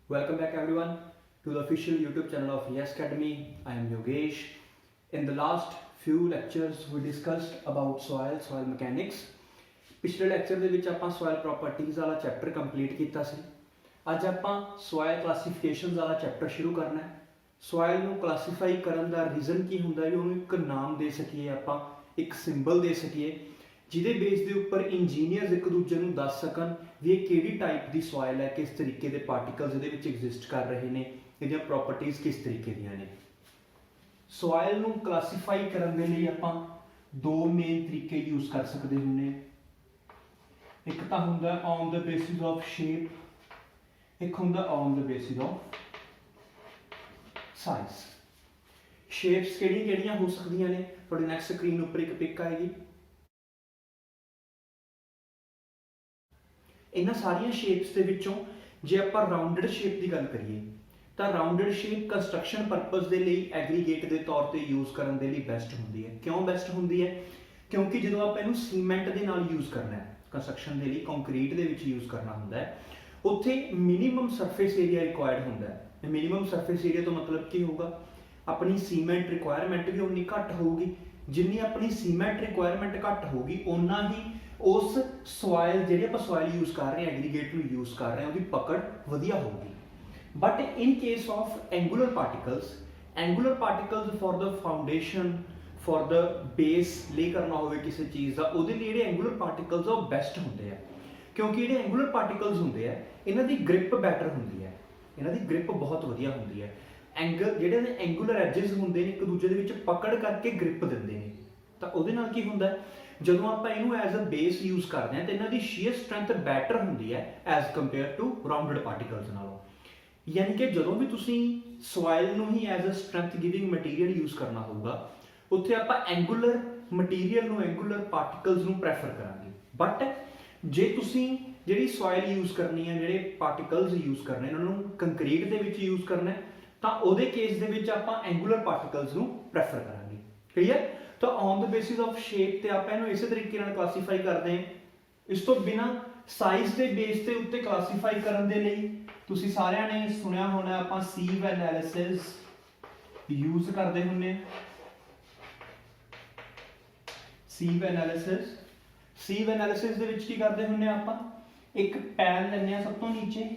Welcome back everyone to the official YouTube channel of Yes Academy. I am Yogesh. In the last few lectures we discussed about soil mechanics. पिछले lecture ਦੇ ਵਿੱਚ ਆਪਾਂ soil properties ਵਾਲਾ chapter complete ਕੀਤਾ ਸੀ। ਅੱਜ ਆਪਾਂ soil classifications ਵਾਲਾ chapter ਸ਼ੁਰੂ ਕਰਨਾ ਹੈ। soil ਨੂੰ ਕਲਾਸੀਫਾਈ ਕਰਨ ਦਾ ਰੀਜ਼ਨ ਕੀ ਹੁੰਦਾ ਹੈ, ਉਹਨੂੰ ਇੱਕ ਨਾਮ ਦੇ ਸਕੀਏ, ਆਪਾਂ ਇੱਕ ਸਿੰਬਲ ਦੇ ਸਕੀਏ ਜਿਹਦੇ ਬੇਸ ਦੇ ਉੱਪਰ ਇੰਜੀਨੀਅਰਸ ਇੱਕ ਦੂਜੇ ਨੂੰ ਦੱਸ ਸਕਣ ਵੀ ਇਹ ਕਿਹੜੀ ਟਾਈਪ ਦੀ ਸੋਇਲ ਹੈ, ਕਿਸ ਤਰੀਕੇ ਦੇ ਪਾਰਟੀਕਲਸ ਇਹਦੇ ਵਿੱਚ ਐਗਜ਼ਿਸਟ ਕਰ ਰਹੇ ਨੇ, ਇਹਦੀਆਂ ਪ੍ਰੋਪਰਟੀਜ਼ ਕਿਸ ਤਰੀਕੇ ਦੀਆਂ ਨੇ। ਸੋਇਲ ਨੂੰ ਕਲਾਸੀਫਾਈ ਕਰਨ ਦੇ ਲਈ ਆਪਾਂ ਦੋ ਮੇਨ ਤਰੀਕੇ ਯੂਜ਼ ਕਰ ਸਕਦੇ ਹੁੰਦੇ ਹਾਂ। ਇੱਕ ਤਾਂ ਹੁੰਦਾ on the basis of shape, ਇੱਕ ਹੁੰਦਾ on the basis of size. Shapes ਕਿਹੜੀਆਂ ਹੋ ਸਕਦੀਆਂ ਨੇ, ਤੁਹਾਡੀ ਨੈਕਸਟ ਸਕਰੀਨ ਉੱਪਰ ਇੱਕ ਪਿਕ ਆਏਗੀ। ਇਹਨਾਂ ਸਾਰੀਆਂ ਸ਼ੇਪਸ ਦੇ ਵਿੱਚੋਂ ਜੇ ਆਪਾਂ ਰਾਊਂਡਡ ਸ਼ੇਪ ਦੀ ਗੱਲ ਕਰੀਏ ਤਾਂ ਰਾਊਂਡਡ ਸ਼ੇਪ ਕੰਸਟਰਕਸ਼ਨ ਪਰਪਸ ਦੇ ਲਈ ਐਗਰੀਗੇਟ ਦੇ ਤੌਰ ਤੇ ਯੂਜ਼ ਕਰਨ ਦੇ ਲਈ ਬੈਸਟ ਹੁੰਦੀ ਹੈ। ਕਿਉਂ ਬੈਸਟ ਹੁੰਦੀ ਹੈ? ਕਿਉਂਕਿ ਜਦੋਂ ਆਪਾਂ ਇਹਨੂੰ ਸੀਮੈਂਟ ਦੇ ਨਾਲ ਯੂਜ਼ ਕਰਨਾ ਹੈ, ਕੰਸਟਰਕਸ਼ਨ ਦੇ ਲਈ ਕੰਕਰੀਟ ਦੇ ਵਿੱਚ ਯੂਜ਼ ਕਰਨਾ ਹੁੰਦਾ ਹੈ, ਉੱਥੇ ਮਿਨੀਮਮ ਸਰਫੇਸ ਏਰੀਆ ਰਿਕੁਆਇਰਡ ਹੁੰਦਾ ਹੈ। ਮਿਨੀਮਮ ਸਰਫੇਸ ਏਰੀਆ ਤੋਂ ਮਤਲਬ ਕੀ ਹੋਊਗਾ, ਆਪਣੀ ਸੀਮੈਂਟ ਰਿਕੁਆਇਰਮੈਂਟ ਵੀ ਉਨੀ ਘੱਟ ਹੋਊਗੀ। ਜਿੰਨੀ ਆਪਣੀ ਸੀਮੈਂਟ ਰਿਕੁਆਇਰਮੈਂਟ ਘੱਟ ਹੋਊਗੀ ਓਨਾ ਹੀ ਉਸ ਸੋਇਲ ਜਿਹੜੀ ਆਪਾਂ ਸੋਇਲ ਯੂਜ਼ ਕਰ ਰਹੇ ਹਾਂ, ਐਗਰੀਗੇਟ ਨੂੰ ਯੂਜ਼ ਕਰ ਰਹੇ ਹਾਂ, ਉਹਦੀ ਪਕੜ ਵਧੀਆ ਹੋਊਗੀ। But in case of angular particles for the foundation, for the base lay ਕਰਨਾ ਹੋਵੇ ਕਿਸੇ ਚੀਜ਼ ਦਾ, ਉਹਦੇ ਲਈ ਜਿਹੜੇ ਐਂਗੂਲਰ ਪਾਰਟੀਕਲਸ ਆ ਉਹ ਬੈਸਟ ਹੁੰਦੇ ਆ। ਕਿਉਂਕਿ ਜਿਹੜੇ ਐਂਗੂਲਰ ਪਾਰਟੀਕਲਸ ਹੁੰਦੇ ਆ ਇਹਨਾਂ ਦੀ ਗ੍ਰਿਪ ਬੈਟਰ ਹੁੰਦੀ ਹੈ, ਇਹਨਾਂ ਦੀ ਗ੍ਰਿਪ ਬਹੁਤ ਵਧੀਆ ਹੁੰਦੀ ਹੈ। ਜਿਹੜੇ ਨੇ ਐਂਗੂਲਰ ਐਜਸ ਹੁੰਦੇ ਨੇ ਇੱਕ ਦੂਜੇ ਦੇ ਵਿੱਚ ਪਕੜ ਕਰਕੇ ਗ੍ਰਿਪ ਦਿੰਦੇ ਨੇ, ਤਾਂ ਉਹਦੇ ਨਾਲ ਕੀ ਹੁੰਦਾ, ਜਦੋਂ ਆਪਾਂ ਇਹਨੂੰ ਐਜ਼ ਅ ਬੇਸ ਯੂਜ਼ ਕਰਦੇ ਹਾਂ ਤਾਂ ਇਹਨਾਂ ਦੀ ਸ਼ੀਅਰ ਸਟਰੈਂਥ ਬੈਟਰ ਹੁੰਦੀ ਹੈ as compare to rounded particles ਨਾਲੋਂ। ਯਾਨੀ ਕਿ ਜਦੋਂ ਵੀ ਤੁਸੀਂ ਸੋਇਲ ਨੂੰ ਹੀ as a strength giving material use ਕਰਨਾ ਹੋਊਗਾ, ਉੱਥੇ ਆਪਾਂ ਐਂਗੂਲਰ ਮਟੀਰੀਅਲ ਨੂੰ, ਐਂਗੂਲਰ ਪਾਰਟੀਕਲਸ ਨੂੰ ਪ੍ਰੈਫਰ ਕਰਾਂਗੇ। ਬਟ ਜੇ ਤੁਸੀਂ ਜਿਹੜੀ ਸੋਇਲ ਯੂਜ਼ ਕਰਨੀ ਹੈ, ਜਿਹੜੇ ਪਾਰਟੀਕਲਸ ਯੂਜ਼ ਕਰਨੇ ਇਹਨਾਂ ਨੂੰ ਕੰਕਰੀਟ ਦੇ ਵਿੱਚ ਯੂਜ਼ ਕਰਨਾ ਤਾਂ ਉਹਦੇ ਕੇਸ ਦੇ ਵਿੱਚ ਆਪਾਂ ਐਂਗੂਲਰ ਪਾਰਟੀਕਲਸ ਨੂੰ ਪ੍ਰੈਫਰ ਕਰਾਂਗੇ। ਕਲੀਅਰ? ਤਾਂ on the basis of shape ਤੇ ਆਪਾਂ ਇਹਨੂੰ ਇਸੇ ਤਰੀਕੇ ਨਾਲ ਕਲਾਸੀਫਾਈ ਕਰਦੇ ਹਾਂ। ਇਸ ਤੋਂ ਬਿਨਾਂ ਸਾਈਜ਼ ਦੇ ਬੇਸ ਤੇ ਉੱਤੇ ਕਲਾਸੀਫਾਈ ਕਰਨ ਦੇ ਲਈ ਤੁਸੀਂ ਸਾਰਿਆਂ ਨੇ ਸੁਣਿਆ ਹੋਣਾ ਆਪਾਂ ਸੀਵ ਐਨਾਲਿਸਿਸ ਯੂਜ਼ ਕਰਦੇ ਹੁੰਦੇ ਹਾਂ। ਸੀਵ ਐਨਾਲਿਸਿਸ ਦੇ ਵਿੱਚ ਕੀ ਕਰਦੇ ਹੁੰਦੇ ਆ, ਆਪਾਂ ਇੱਕ ਪੈਨ ਲੈਂਦੇ ਆ, ਸਭ ਤੋਂ ਨੀਚੇ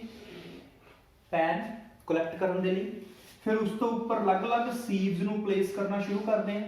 ਪੈਨ ਕਲੈਕਟ ਕਰਨ ਦੇ ਲਈ, ਫਿਰ ਉਸ ਤੋਂ ਉੱਪਰ ਅਲੱਗ-ਅਲੱਗ ਸੀਵਸ ਨੂੰ ਪਲੇਸ ਕਰਨਾ ਸ਼ੁਰੂ ਕਰਦੇ ਹਾਂ।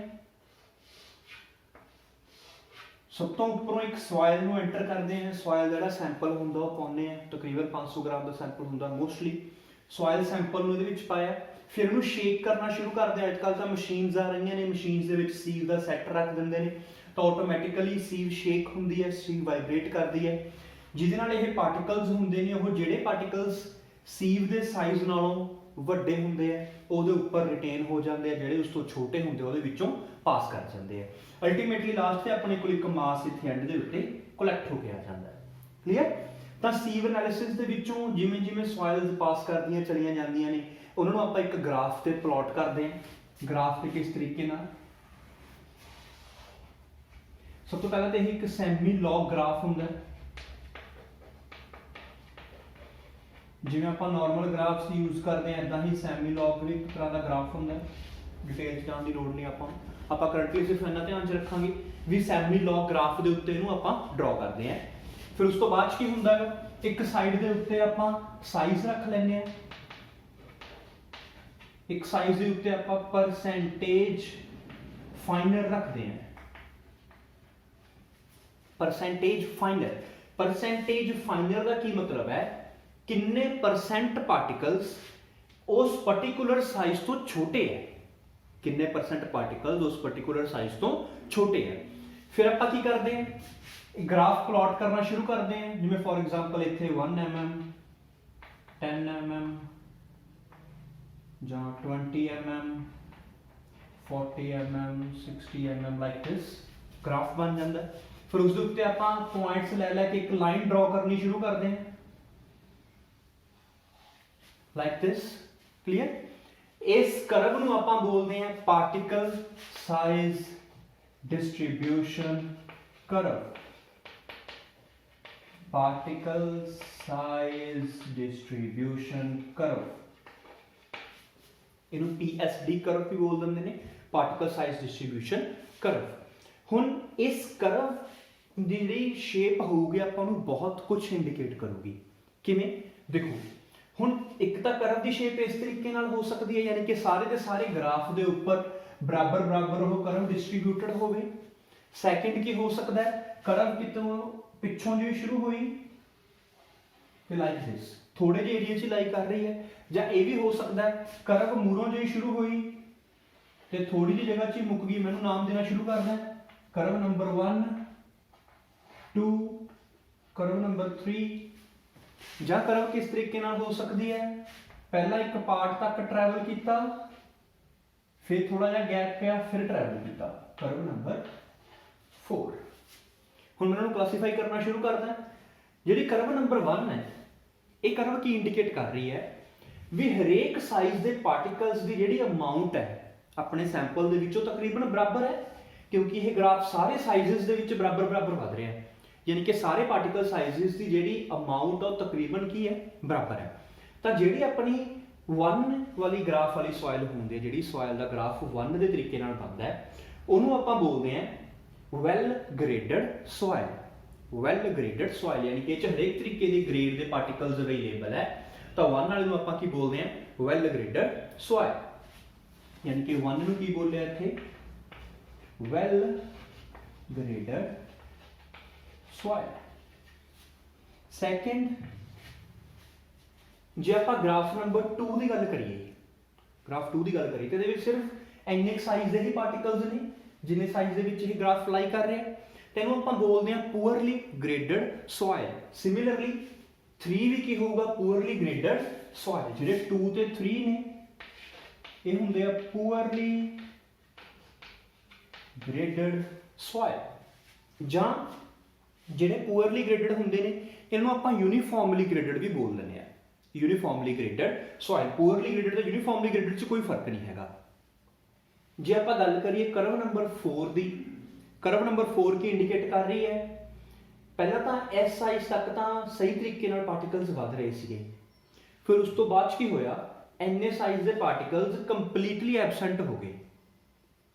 ਸਭ ਤੋਂ ਉੱਪਰੋਂ ਇੱਕ ਸੋਇਲ ਨੂੰ ਐਂਟਰ ਕਰਦੇ ਹਾਂ। ਸੋਇਲ ਦਾ ਜਿਹੜਾ ਸੈਂਪਲ ਹੁੰਦਾ ਉਹ ਪਾਉਂਦੇ ਆ, ਤਕਰੀਬਨ 500 ਗ੍ਰਾਮ ਦਾ ਸੈਂਪਲ ਹੁੰਦਾ ਮੋਸਟਲੀ। ਸੋਇਲ ਸੈਂਪਲ ਨੂੰ ਇਹਦੇ ਵਿੱਚ ਪਾਇਆ, ਫਿਰ ਇਹਨੂੰ ਸ਼ੇਕ ਕਰਨਾ ਸ਼ੁਰੂ ਕਰਦੇ ਆ। ਅੱਜ ਕੱਲ੍ਹ ਤਾਂ ਮਸ਼ੀਨਸ ਆ ਰਹੀਆਂ ਨੇ, ਮਸ਼ੀਨਸ ਦੇ ਵਿੱਚ ਸੀਵ ਦਾ ਸੈੱਟ ਰੱਖ ਦਿੰਦੇ ਨੇ ਤਾਂ ਆਟੋਮੈਟਿਕਲੀ ਸੀਵ ਸ਼ੇਕ ਹੁੰਦੀ ਹੈ, ਸੀਵ ਵਾਈਬ੍ਰੇਟ ਕਰਦੀ ਹੈ, ਜਿਹਦੇ ਨਾਲ ਇਹ ਪਾਰਟੀਕਲਸ ਹੁੰਦੇ ਨੇ, ਉਹ ਜਿਹੜੇ ਪਾਰਟੀਕਲਸ ਸੀਵ ਦੇ ਸਾਈਜ਼ ਨਾਲੋਂ ਵੱਡੇ ਹੁੰਦੇ ਆ ਉਹਦੇ ਉੱਪਰ ਰਿਟੇਨ ਹੋ ਜਾਂਦੇ ਆ, ਜਿਹੜੇ ਉਸ ਤੋਂ ਛੋਟੇ ਹੁੰਦੇ ਉਹਦੇ ਵਿੱਚੋਂ ਪਾਸ ਕਰ ਜਾਂਦੇ ਆ। ਅਲਟੀਮੇਟਲੀ ਲਾਸਟ ਤੇ ਆਪਣੇ ਕੋਲ ਇੱਕ ਮਾਸ ਇੱਥੇ ਐਂਡ ਦੇ ਉੱਤੇ ਕਲੈਕਟ ਹੋ ਕੇ ਆ ਜਾਂਦਾ ਹੈ। ਕਲੀਅਰ? ਤਾਂ ਸੀਵ ਐਨਾਲਿਸਿਸ ਦੇ ਵਿੱਚੋਂ ਜਿਵੇਂ ਜਿਵੇਂ ਸੋਇਲਸ ਪਾਸ ਕਰਦੀਆਂ ਚਲੀਆਂ ਜਾਂਦੀਆਂ ਨੇ, ਉਹਨਾਂ ਨੂੰ ਆਪਾਂ ਇੱਕ ਗ੍ਰਾਫ ਤੇ ਪਲਾਟ ਕਰਦੇ ਹਾਂ। ਗ੍ਰਾਫ ਤੇ ਕਿਸ ਤਰੀਕੇ ਨਾਲ, ਸਭ ਤੋਂ ਪਹਿਲਾਂ ਤਾਂ ਇਹ ਇੱਕ ਸੈਮੀ ਲੌਗ ਗ੍ਰਾਫ ਹੁੰਦਾ। ਜਿਵੇਂ ਆਪਾਂ ਨਾਰਮਲ ਗ੍ਰਾਫਸ ਯੂਜ਼ ਕਰਦੇ ਹਾਂ ਇਦਾਂ ਹੀ ਸੈਮੀ ਲੌਗ ਵੀ ਇੱਕ ਤਰ੍ਹਾਂ ਦਾ ਗ੍ਰਾਫ ਹੁੰਦਾ। ਡਿਟੇਲ 'ਚ ਜਾਣ ਦੀ ਲੋੜ ਨਹੀਂ, ਆਪਾਂ ਕਰੰਟਲੀ ਸਿਰਫ ਇੰਨਾ ਧਿਆਨ 'ਚ ਰੱਖਾਂਗੇ ਵੀ ਸੈਮੀ ਲੌਗ ਗ੍ਰਾਫ ਦੇ ਉੱਤੇ ਇਹਨੂੰ ਆਪਾਂ ਡਰਾ ਕਰਦੇ ਹਾਂ। ਫਿਰ ਉਸ ਤੋਂ ਬਾਅਦ 'ਚ ਕੀ ਹੁੰਦਾ ਹੈ, ਇੱਕ ਸਾਈਡ ਦੇ ਉੱਤੇ ਆਪਾਂ ਸਾਈਜ਼ ਰੱਖ ਲੈਂਦੇ ਹਾਂ, ਇੱਕ ਸਾਈਜ਼ ਦੇ ਉੱਤੇ ਆਪਾਂ ਪਰਸੈਂਟੇਜ ਫਾਈਨਰ ਰੱਖਦੇ ਹਾਂ। ਪਰਸੈਂਟੇਜ ਫਾਈਨਰ ਦਾ ਕੀ ਮਤਲਬ ਹੈ, ਕਿੰਨੇ ਪਰਸੈਂਟ ਪਾਰਟੀਕਲਸ ਉਸ ਪਾਰਟਿਕੂਲਰ ਸਾਈਜ਼ ਤੋਂ ਛੋਟੇ ਹੈ, ਕਿੰਨੇ ਪਰਸੈਂਟ ਪਾਰਟੀਕਲਸ ਉਸ ਪਾਰਟਿਕੂਲਰ ਸਾਈਜ਼ ਤੋਂ ਛੋਟੇ ਹੈ। ਫਿਰ ਆਪਾਂ ਕੀ ਕਰਦੇ ਹਾਂ, ਗ੍ਰਾਫ ਪਲਾਟ ਕਰਨਾ ਸ਼ੁਰੂ ਕਰਦੇ ਹਾਂ। ਜਿਵੇਂ ਫੋਰ ਐਗਜ਼ਾਮਪਲ ਇੱਥੇ 1 mm 10 mm ਜਾਂ 20 mm 40 mm 60 mm like this graph ਬਣ ਜਾਂਦਾ। ਫਿਰ ਉਸ ਦੇ ਉੱਤੇ ਆਪਾਂ ਪੁਆਇੰਟਸ ਲੈ ਕੇ ਇੱਕ ਲਾਈਨ ਡਰਾ ਕਰਨੀ ਸ਼ੁਰੂ ਕਰਦੇ ਹਾਂ ਲਾਈਕ ਦਿਸ। ਕਲੀਅਰ? ਇਸ ਕਰਵ ਨੂੰ ਆਪਾਂ ਬੋਲਦੇ ਹਾਂ particle size distribution curve. Particle size distribution curve, इनू PSD कर्व भी बोल देंगे ने, पार्टिकल साइज डिस्ट्रीब्यूशन कर्व। हुण इस कर्व दी जिहड़ी शेप होगी आपां नूं बहुत कुछ इंडिकेट करूगी। किवें देखो, हुण एक तां कर्व दी शेप इस तरीके नाल हो सकती है, यानी कि सारे दे सारे ग्राफ दे उपर बराबर बराबर वो कर्व डिस्ट्रीब्यूटेड होवे। सैकेंड की हो सकता है, कर्व कितों पिछों जी शुरू हुई लाइक दिस, थोड़े जे एरिया च लाई कर रही है, या ये भी हो सकता है कर्व मूरों जी शुरू हुई ते थोड़ी जी जगह च मुक गई। मैंने नाम देना शुरू करना, कर्व नंबर 1 2 कर्व नंबर 3। या कर्व किस तरीके नाल हो सकती है, पहला एक पार्ट तक ट्रैवल किया, फिर थोड़ा जा गैप पिया, फिर ट्रैवल किया, कर्व नंबर 4। हुण मैं क्लासीफाई करना शुरू करदा। जिहड़ी कर्व नंबर 1 है, ये कर्व की इंडिकेट कर रही है भी हरेक साइज के पार्टिकल्स की जिहड़ी अमाउंट है अपने सैंपल दे विचों तकरीबन बराबर है, क्योंकि यह ग्राफ सारे साइजेस दे विच बराबर बराबर वध रहा है, यानी कि सारे पार्टिकल साइजेस की जिहड़ी अमाउंट है तकरीबन की है बराबर है। तो जिहड़ी अपनी 1 वाली ग्राफ वाली सॉइल होंदी है, जिहड़ी सॉइल का ग्राफ 1 के तरीके नाल बनदा है, उहनूं आपां बोलदे हैं well graded soil. Well graded soil यानी कि हरेक तरीके के ग्रेड के पार्टिकल्स अवेलेबल है, तो 1 वाले नूं आपां की बोलते हैं वैल ग्रेडेड सॉइल, यानी कि 1 नूं की बोलिया इत्थे वैल ग्रेडेड सॉइल। सैकेंड, जे आपां ग्राफ नंबर 2 की गल करिए, ग्राफ 2 की गल करिए तो इहदे विच सिर्फ इन्ने साइज के ही पार्टिकल्स ने जिन्ने साइज के ग्राफ फ्लाई कर रहे हैं, तेनों आपां बोलते हैं पुअरली ग्रेडेड सॉइल। सिमिलरली 3 भी की होगा पुअरली ग्रेडेड सॉइल, जिहड़े 2 ते 3 ने ये हुंदे आ पुअरली ग्रेडेड सॉइल। जां जिहड़े पुअरली ग्रेडेड हुंदे ने इन्हों आपां यूनीफॉर्मली ग्रेडेड भी बोल दिंदे आ। यूनीफॉर्मली ग्रेडेड सॉइल, पुअरली ग्रेडेड ते यूनीफॉर्मली ग्रेडेड च कोई फर्क नहीं हैगा। जे आपां गल करिए कर्व नंबर 4 दी, कर्व नंबर 4 की इंडिकेट कर रही है पहला तो इस साइज तक तो सही तरीके नाल पार्टिकल्स वध रहे थे, फिर उस तो बाद की होया इन्ने साइज के पार्टिकल्स कंप्लीटली एबसेंट हो गए।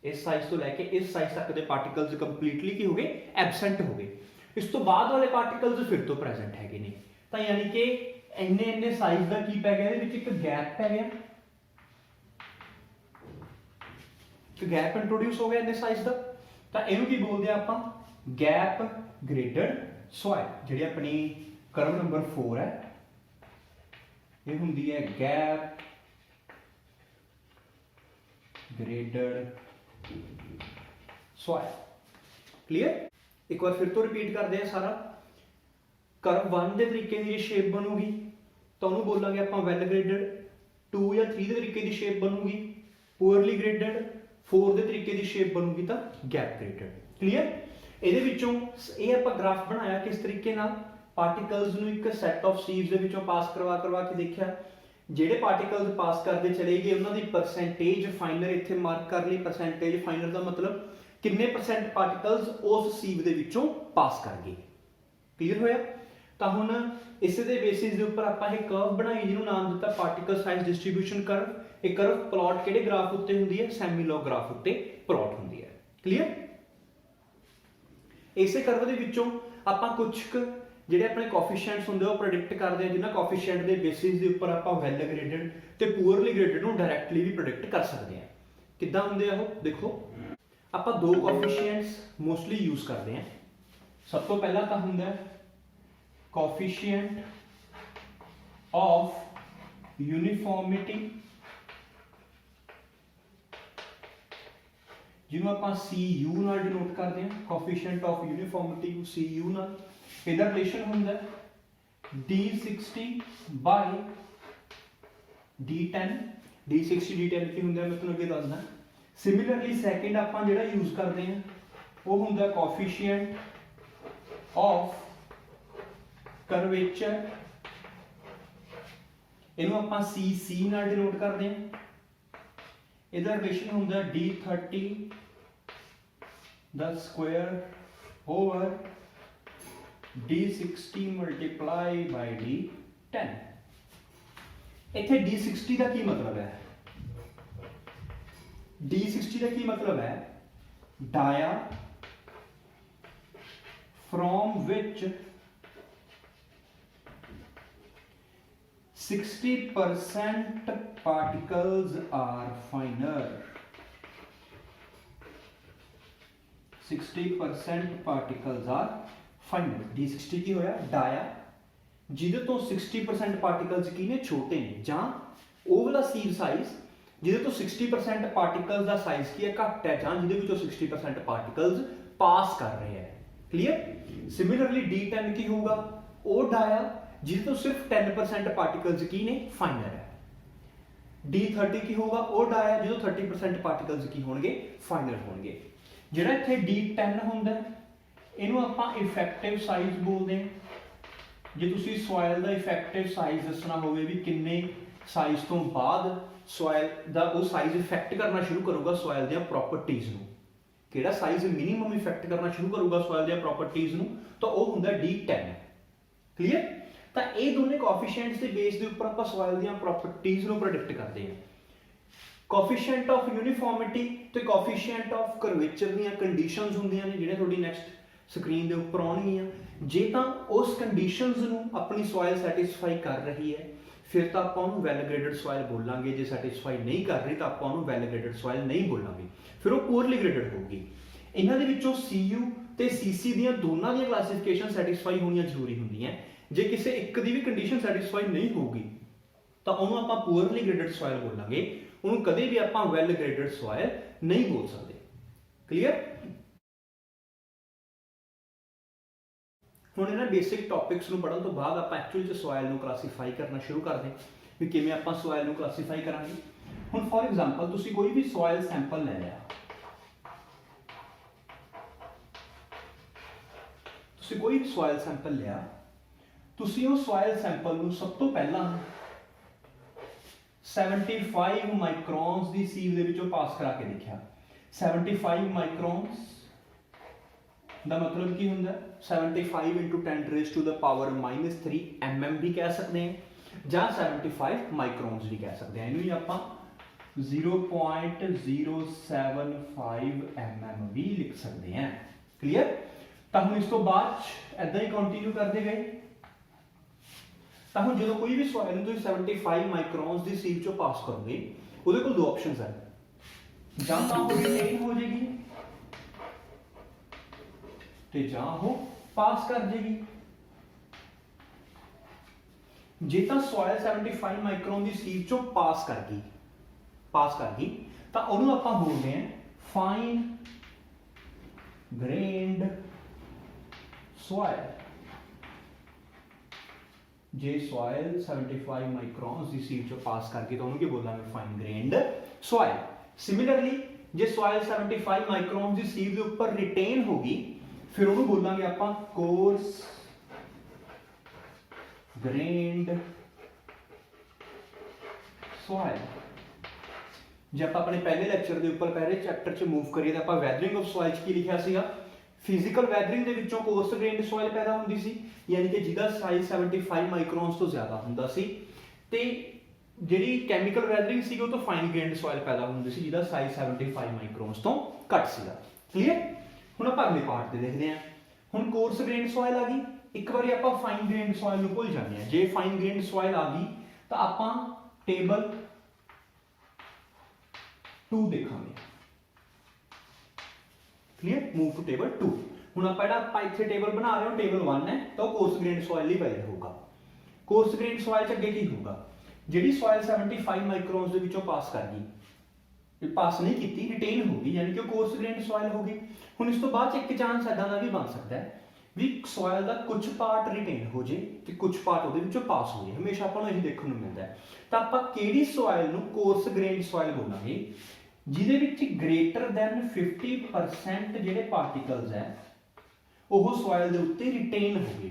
इस साइज तो लैके इस साइज तक के पार्टिकल्स कंप्लीटली की हो गए, एबसेंट हो गए। इस तो बाद वाले पार्टिकल्स फिर तो प्रेजेंट है ने, तो यानी कि इन्ने इन्ने साइज का की पै गया, एक गैप पै गया, गैप इंट्रोड्यूस हो गया इन्ने साइज का, तो इनू की बोलते हैं आप गैप ग्रेडेड सॉइल। जिहड़ी अपनी कर्व नंबर 4 है ये हुंदी है गैप ग्रेडेड सॉइल। क्लियर? एक बार फिर तो रिपीट करते हैं सारा। कर्व 1 के तरीके की शेप बनूगी तो उन्होंने बोलांगे आप वैल ग्रेडेड, 2 या 3 के तरीके की शेप बनूगी पुअरली ग्रेडेड, 4 के तरीके की शेप बनूगी तो गैप ग्रेडेड। क्लीयर? ਇਹਦੇ ਵਿੱਚੋਂ ਇਹ ਆਪਾਂ ਗ੍ਰਾਫ ਬਣਾਇਆ ਕਿਸ ਤਰੀਕੇ ਨਾਲ, ਪਾਰਟੀਕਲਸ ਨੂੰ ਇੱਕ ਸੈੱਟ ਆਫ ਸੀਵਸ ਦੇ ਵਿੱਚੋਂ ਪਾਸ ਕਰਵਾ ਕੇ ਦੇਖਿਆ, ਜਿਹੜੇ ਪਾਰਟੀਕਲਸ ਪਾਸ ਕਰਦੇ ਚਲੇ ਗਏ ਉਹਨਾਂ ਦੀ ਪਰਸੈਂਟੇਜ ਫਾਈਨਰ ਇੱਥੇ ਮਾਰਕ ਕਰ ਲਈ। ਪਰਸੈਂਟੇਜ ਫਾਈਨਰ ਦਾ ਮਤਲਬ ਕਿੰਨੇ ਪਰਸੈਂਟ ਪਾਰਟੀਕਲਸ ਉਸ ਸੀਵ ਦੇ ਵਿੱਚੋਂ ਪਾਸ ਕਰ ਗਏ। ਕਲੀਅਰ ਹੋਇਆ? ਤਾਂ ਹੁਣ ਇਸੇ ਦੇ ਬੇਸਿਸ ਦੇ ਉੱਪਰ ਆਪਾਂ ਇਹ ਕਰਵ ਬਣਾਈ ਜਿਹਨੂੰ ਨਾਮ ਦਿੱਤਾ ਪਾਰਟੀਕਲ ਸਾਈਜ਼ ਡਿਸਟ੍ਰੀਬਿਊਸ਼ਨ ਕਰਵ। ਇਹ ਕਰਵ ਪਲਾਟ ਕਿਹੜੇ ਗ੍ਰਾਫ ਉੱਤੇ ਹੁੰਦੀ ਹੈ? ਸੈਮੀ ਲੌਗ ਗ੍ਰਾਫ ਉੱਤੇ ਪਲਾਟ ਹੁੰਦੀ ਹੈ। ਕਲੀਅਰ? ਇਸੇ ਕਰਵ ਦੇ ਵਿੱਚੋਂ ਆਪਾਂ ਕੁਝ ਜਿਹੜੇ ਆਪਣੇ ਕੋਫੀਸ਼ੀਐਂਟਸ ਹੁੰਦੇ ਉਹ ਪ੍ਰੈਡਿਕਟ ਕਰਦੇ ਆ, ਜਿਨ੍ਹਾਂ ਕੋਫੀਸ਼ੀਐਂਟ ਦੇ ਬੇਸਿਸ ਦੇ ਉੱਪਰ ਆਪਾਂ ਵੈਲ ਗ੍ਰੇਡਡ ਤੇ ਪੂਅਰਲੀ ਗ੍ਰੇਡਡ ਨੂੰ ਡਾਇਰੈਕਟਲੀ ਵੀ ਪ੍ਰੈਡਿਕਟ ਕਰ ਸਕਦੇ ਆ। ਕਿੱਦਾਂ ਹੁੰਦੇ ਆ ਉਹ ਦੇਖੋ, ਆਪਾਂ ਦੋ ਕੋਫੀਸ਼ੀਐਂਟਸ ਮੋਸਟਲੀ ਯੂਜ਼ ਕਰਦੇ ਆ। ਸਭ ਤੋਂ ਪਹਿਲਾਂ ਤਾਂ ਹੁੰਦਾ ਕੋਫੀਸ਼ੀਐਂਟ ਆਫ ਯੂਨੀਫਾਰਮਿਟੀ, ਜਿਹਨੂੰ ਆਪਾਂ CU ਨਾਲ ਡਿਨੋਟ ਕਰਦੇ ਹਾਂ। ਕੋਫੀਸ਼ੀਐਂਟ ਆਫ ਯੂਨੀਫਾਰਮਿਟੀ ਨੂੰ CU ਨਾਲ, ਇਹਦਾ ਰਿਲੇਸ਼ਨ ਹੁੰਦਾ D60 ਬਾਈ D10। D60 D10 ਕੀ ਹੁੰਦਾ ਮੈਂ ਤੁਹਾਨੂੰ ਅੱਗੇ ਦੱਸਦਾ। ਸਿਮਿਲਰਲੀ ਸੈਕਿੰਡ ਆਪਾਂ ਜਿਹੜਾ ਯੂਜ਼ ਕਰਦੇ ਹਾਂ ਉਹ ਹੁੰਦਾ ਕੋਫੀਸ਼ੀਐਂਟ ਆਫ ਕਰਵੇਚਰ, ਇਹਨੂੰ ਆਪਾਂ CC ਨਾਲ ਡਿਨੋਟ ਕਰਦੇ ਹਾਂ। ਇਹਦਾ ਰਿਲੇਸ਼ਨ ਹੁੰਦਾ D30 ਦਾ ਸਕੁਆਇਰ ਓਵਰ D60 ਮਲਟੀਪਲਾਈ ਬਾਈ D10। ਇੱਥੇ D60 ਦਾ ਕੀ ਮਤਲਬ ਹੈ? D60 ਦਾ ਕੀ ਮਤਲਬ ਹੈ? Dia from which 60% particles are finer। 60% particles are finer। D60 ਕੀ ਹੋਇਆ? Dia ਜਿਹਦੇ ਤੋਂ 60% ਪਾਰਟੀਕਲਸ ਕੀ ਨੇ? ਛੋਟੇ ਨੇ, ਜਾਂ ਉਹ ਵਾਲਾ ਸੀਵ ਸਾਈਜ਼ ਜਿਹਦੇ ਤੋਂ 60% ਪਾਰਟੀਕਲਸ ਦਾ ਸਾਈਜ਼ ਕੀ ਹੈ? ਘੱਟ ਹੈ, ਜਾਂ ਜਿਹਦੇ ਵਿੱਚੋਂ 60% ਪਾਰਟੀਕਲਸ ਪਾਸ ਕਰ ਰਹੇ ਹੈ। ਕਲੀਅਰ? ਸਿਮਿਲਰਲੀ D10 ਕੀ ਹੋਊਗਾ? ਉਹ ਡਾਇਆ ਜਿਹਦੇ ਤੋਂ ਸਿਰਫ 10% ਪਾਰਟੀਕਲਸ ਕੀ ਨੇ? ਫਾਈਨਰ ਹੈ। D30 ਕੀ ਹੋਊਗਾ? ਉਹ ਡਾਇਆ ਜਿਹਦੇ ਤੋਂ 30% ਪਾਰਟੀਕਲਸ ਕੀ ਹੋਣਗੇ? ਫਾਈਨਰ ਹੋਣਗੇ। ਜਿਹੜਾ ਇੱਥੇ D10 ਹੁੰਦਾ ਇਹਨੂੰ ਆਪਾਂ ਇਫੈਕਟਿਵ ਸਾਈਜ਼ ਬੋਲਦੇ ਹਾਂ। ਜੇ ਤੁਸੀਂ ਸੋਇਲ ਦਾ ਇਫੈਕਟਿਵ ਸਾਈਜ਼ ਦੱਸਣਾ ਹੋਵੇ ਵੀ ਕਿੰਨੇ ਸਾਈਜ਼ ਤੋਂ ਬਾਅਦ ਸੋਇਲ ਦਾ ਉਹ ਸਾਈਜ਼ ਇਫੈਕਟ ਕਰਨਾ ਸ਼ੁਰੂ ਕਰੂਗਾ ਸੋਇਲ ਦੀਆਂ ਪ੍ਰੋਪਰਟੀਜ਼ ਨੂੰ, ਕਿਹੜਾ ਸਾਈਜ਼ ਮਿਨੀਮਮ ਇਫੈਕਟ ਕਰਨਾ ਸ਼ੁਰੂ ਕਰੂਗਾ ਸੋਇਲ ਦੀਆਂ ਪ੍ਰੋਪਰਟੀਜ਼ ਨੂੰ, ਤਾਂ ਉਹ ਹੁੰਦਾ D10। ਕਲੀਅਰ? ਤਾਂ ਇਹ ਦੋਨੇ ਕੋਐਫੀਸ਼ੀਐਂਟਸ ਦੇ ਬੇਸ ਦੇ ਉੱਪਰ ਆਪਾਂ ਸੋਇਲ ਦੀਆਂ ਪ੍ਰੋਪਰਟੀਜ਼ ਨੂੰ ਪ੍ਰੈਡਿਕਟ ਕਰਦੇ ਹਾਂ। ਕੋਐਫੀਸ਼ੀਐਂਟ ਆਫ ਯੂਨੀਫਾਰਮਿਟੀ ਤੇ ਕੋਐਫੀਸ਼ੀਐਂਟ ਆਫ ਕਰਵੇਚਰ ਦੀਆਂ ਕੰਡੀਸ਼ਨਸ ਹੁੰਦੀਆਂ ਨੇ ਜਿਹੜੇ ਤੁਹਾਡੀ ਨੈਕਸਟ ਸਕਰੀਨ ਦੇ ਉੱਪਰ ਆਉਣਗੀਆਂ। ਜੇ ਤਾਂ ਉਸ ਕੰਡੀਸ਼ਨਸ ਨੂੰ ਆਪਣੀ ਸੋਇਲ ਸੈਟੀਸਫਾਈ ਕਰ ਰਹੀ ਹੈ ਫਿਰ ਤਾਂ ਆਪਾਂ ਉਹਨੂੰ ਵੈਲ ਗ੍ਰੇਡਡ ਸੋਇਲ ਬੋਲਾਂਗੇ। ਜੇ ਸੈਟੀਸਫਾਈ ਨਹੀਂ ਕਰ ਰਹੀ ਤਾਂ ਆਪਾਂ ਉਹਨੂੰ ਵੈਲ ਗ੍ਰੇਡਡ ਸੋਇਲ ਨਹੀਂ ਬੋਲਾਂਗੇ, ਫਿਰ ਉਹ ਪੂਅਰਲੀ ਗ੍ਰੇਡਡ ਹੋਊਗੀ। ਇਹਨਾਂ ਦੇ ਵਿੱਚੋਂ CU ਤੇ CC ਦੀਆਂ ਦੋਨਾਂ ਦੀਆਂ ਕਲਾਸੀਫਿਕੇਸ਼ਨ ਸੈਟੀਸਫਾਈ ਹੋਣੀਆਂ ਜ਼ਰੂਰੀ ਹੁੰਦੀਆਂ। ਜੇ ਕਿਸੇ ਇੱਕ ਦੀ ਵੀ ਕੰਡੀਸ਼ਨ ਸੈਟੀਸਫਾਈ ਨਹੀਂ ਹੋਊਗੀ ਤਾਂ ਉਹਨੂੰ ਆਪਾਂ ਪੂਅਰਲੀ ਗ੍ਰੇਡਡ ਸੋਇਲ ਬੋਲਾਂਗੇ, ਉਹਨੂੰ ਕਦੇ ਵੀ ਆਪਾਂ ਵੈਲ ਗ੍ਰੇਡਡ ਸੋਇਲ ਨਹੀਂ ਬੋਲ ਸਕਦੇ। ਕਲੀਅਰ? ਹੁਣ ਇਹਨਾਂ ਬੇਸਿਕ ਟੌਪਿਕਸ ਨੂੰ ਪੜ੍ਹਨ ਤੋਂ ਬਾਅਦ ਆਪਾਂ ਐਕਚੁਅਲੀ 'ਚ ਸੋਇਲ ਨੂੰ ਕਲਾਸੀਫਾਈ ਕਰਨਾ ਸ਼ੁਰੂ ਕਰਦੇ ਹਾਂ ਵੀ ਕਿਵੇਂ ਆਪਾਂ ਸੋਇਲ ਨੂੰ ਕਲਾਸੀਫਾਈ ਕਰਾਂਗੇ। ਹੁਣ ਫੋਰ ਐਗਜ਼ਾਮਪਲ ਤੁਸੀਂ ਕੋਈ ਵੀ ਸੋਇਲ ਸੈਂਪਲ ਲੈ ਲਿਆ, ਤੁਸੀਂ ਉਹ ਸੋਇਲ ਸੈਂਪਲ ਨੂੰ ਸਭ ਤੋਂ ਪਹਿਲਾਂ 75 ਮਾਈਕਰੋਨਸ ਦੀ ਸੀਵ ਦੇ ਵਿੱਚੋਂ ਪਾਸ ਕਰਾ ਕੇ ਦੇਖਿਆ। 75 ਮਾਈਕਰੋਨਸ ਦਾ ਮਤਲਬ ਕੀ ਹੁੰਦਾ? 75 into 10 raised to the power -3 mm ਵੀ ਕਹਿ ਸਕਦੇ ਹਾਂ, ਜਾਂ 75 ਮਾਈਕਰੋਨਸ ਵੀ ਕਹਿ ਸਕਦੇ ਹਾਂ। ਇਹਨੂੰ ਹੀ ਆਪਾਂ 0.075 mm ਵੀ ਲਿਖ ਸਕਦੇ ਹਾਂ। ਕਲੀਅਰ? ਤਾਂ ਹੁਣ ਇਸ ਤੋਂ ਬਾਅਦ ਏਦਾਂ ਹੀ ਕੰਟੀਨਿਊ ਕਰਦੇ ਗਏ। ਤਾਂ ਹੁਣ ਜਦੋਂ ਕੋਈ ਵੀ ਸੋਇਲ ਨੂੰ ਤੁਸੀਂ 75 ਮਾਈਕਰੋਨਸ ਦੀ ਸੀਵ ਚੋਂ ਪਾਸ ਕਰੋਗੇ ਉਹਦੇ ਕੋਲ ਦੋ ਆਪਸ਼ਨਸ ਹਨ, ਜਾਂ ਤਾਂ ਉਹ ਰਿਟੇਨ ਹੋ ਜਾਏਗੀ ਤੇ ਜਾਂ ਉਹ ਪਾਸ ਕਰ ਜਾਏਗੀ। ਜੇ ਤਾਂ ਸੋਇਲ 75 ਮਾਈਕਰੋਨ ਦੀ ਸੀਵ ਚੋਂ ਪਾਸ ਕਰ ਗਈ ਤਾਂ ਉਹਨੂੰ ਆਪਾਂ ਬੋਲਦੇ ਹਾਂ ਫਾਈਨ ਗ੍ਰੇਨਡ ਸੋਇਲ। ਜੇ ਸੋਇਲ 75 ਮਾਈਕਰੋਨਸ ਦੀ ਸੀਵ ਚੋਂ ਪਾਸ ਕਰ ਗਈ ਤਾਂ ਉਹਨੂੰ ਕੀ ਬੋਲਾਂਗੇ? Fine grained soil. ਸਿਮਿਲਰਲੀ ਜੇ ਸੋਇਲ 75 ਮਾਈਕਰੋਨਸ ਦੀ ਸੀਵ ਦੇ ਉੱਪਰ ਰਿਟੇਨ ਹੋਗੀ ਫਿਰ ਉਹਨੂੰ ਬੋਲਾਂਗੇ ਆਪਾਂ ਕੋਰਸ ਗ੍ਰੇਨਡ ਸੋਇਲ। ਜੇ ਆਪਾਂ ਆਪਣੇ ਪਹਿਲੇ ਲੈਕਚਰ ਦੇ ਉੱਪਰ ਪਹਿਲੇ ਚੈਪਟਰ 'ਚ ਮੂਵ ਕਰੀਏ ਤਾਂ ਆਪਾਂ ਵੈਦਰਿੰਗ ਆਫ ਸੋਇਲ 'ਚ ਕੀ ਲਿਖਿਆ ਸੀਗਾ? ਫਿਜ਼ੀਕਲ ਵੈਦਰਿੰਗ ਦੇ ਵਿੱਚੋਂ ਕੋਰਸ ਗ੍ਰੇਨਡ ਸੋਇਲ ਪੈਦਾ ਹੁੰਦੀ ਸੀ, ਯਾਨੀ ਕਿ ਜਿਹਦਾ ਸਾਈਜ਼ 75 ਮਾਈਕਰੋਨਸ ਤੋਂ ਜ਼ਿਆਦਾ ਹੁੰਦਾ ਸੀ, ਤੇ ਜਿਹੜੀ ਕੈਮੀਕਲ ਵੈਦਰਿੰਗ ਸੀਗੀ ਉਹ ਤੋਂ ਫਾਈਨ ਗ੍ਰੇਨਡ ਸੋਇਲ ਪੈਦਾ ਹੁੰਦੀ ਸੀ ਜਿਹਦਾ ਸਾਈਜ਼ 75 ਮਾਈਕਰੋਨਸ ਤੋਂ ਘੱਟ ਸੀਗਾ। ਕਲੀਅਰ? ਹੁਣ ਆਪਾਂ ਅਗਲੇ ਪਾਰਟ ਤੇ ਦੇਖਦੇ ਹਾਂ। ਹੁਣ ਕੋਰਸ ਗ੍ਰੇਨਡ ਸੋਇਲ ਆ ਗਈ, ਇੱਕ ਵਾਰੀ ਆਪਾਂ ਫਾਈਨ ਗ੍ਰੇਨਡ ਸੋਇਲ ਨੂੰ ਭੁੱਲ ਜਾਂਦੇ ਹਾਂ। ਜੇ ਫਾਈਨ ਗ੍ਰੇਨਡ ਸੋਇਲ ਆ ਗਈ ਤਾਂ ਆਪਾਂ ਟੇਬਲ 2 ਦੇਖਾਂਗੇ। ਕਲੀਅਰ? Move to table 2। ਹੁਣ ਆਪਾਂ ਜਿਹੜਾ ਇੱਥੇ ਟੇਬਲ ਬਣਾ ਰਹੇ ਹਾਂ ਟੇਬਲ 1 ਹੈ ਤਾਂ ਉਹ ਕੋਰਸ ਗ੍ਰੇਨਡ ਸੋਇਲ ਲਈ ਵੈਲਿਡ ਹੋਊਗਾ। ਕੋਰਸ ਗ੍ਰੇਨਡ ਸੋਇਲ 'ਚ ਅੱਗੇ ਕੀ ਹੋਊਗਾ? ਜਿਹੜੀ ਸੋਇਲ 75 ਮਾਈਕਰੋਨਸ ਦੇ ਵਿੱਚੋਂ ਪਾਸ ਕਰ ਗਈ, ਪਾਸ ਨਹੀਂ ਕੀਤੀ, ਰਿਟੇਨ ਹੋ ਗਈ, ਯਾਨੀ ਕਿ ਉਹ ਕੋਰਸ ਗ੍ਰੇਨਡ ਸੋਇਲ ਹੋ ਗਈ। ਹੁਣ ਇਸ ਤੋਂ ਬਾਅਦ ਇੱਕ ਚਾਂਸ ਇਦਾਂ ਦਾ ਵੀ ਬਣ ਸਕਦਾ ਹੈ ਵੀ ਸੋਇਲ ਦਾ ਕੁਝ ਪਾਰਟ ਰਿਟੇਨ ਹੋ ਜੇ ਤੇ ਕੁਝ ਪਾਰਟ ਉਹਦੇ ਵਿੱਚੋਂ ਪਾਸ ਹੋ ਜੇ। ਹਮੇਸ਼ਾ ਆਪਾਂ ਨੂੰ ਇਹ ਦੇਖਣ ਨੂੰ ਮਿਲਦਾ ਹੈ। ਤਾਂ ਆਪਾਂ ਕਿਹੜੀ ਸੋਇਲ ਨੂੰ ਕੋਰਸ ਗ੍ਰੇਨਡ ਸੋਇਲ ਬੋਲਾਂਗੇ? ਜਿਹਦੇ ਵਿੱਚ greater than 50% ਜਿਹੜੇ ਪਾਰਟੀਕਲਸ ਹੈ ਉਹ ਸੋਇਲ ਦੇ ਉੱਤੇ ਰਿਟੇਨ ਹੋ ਗਏ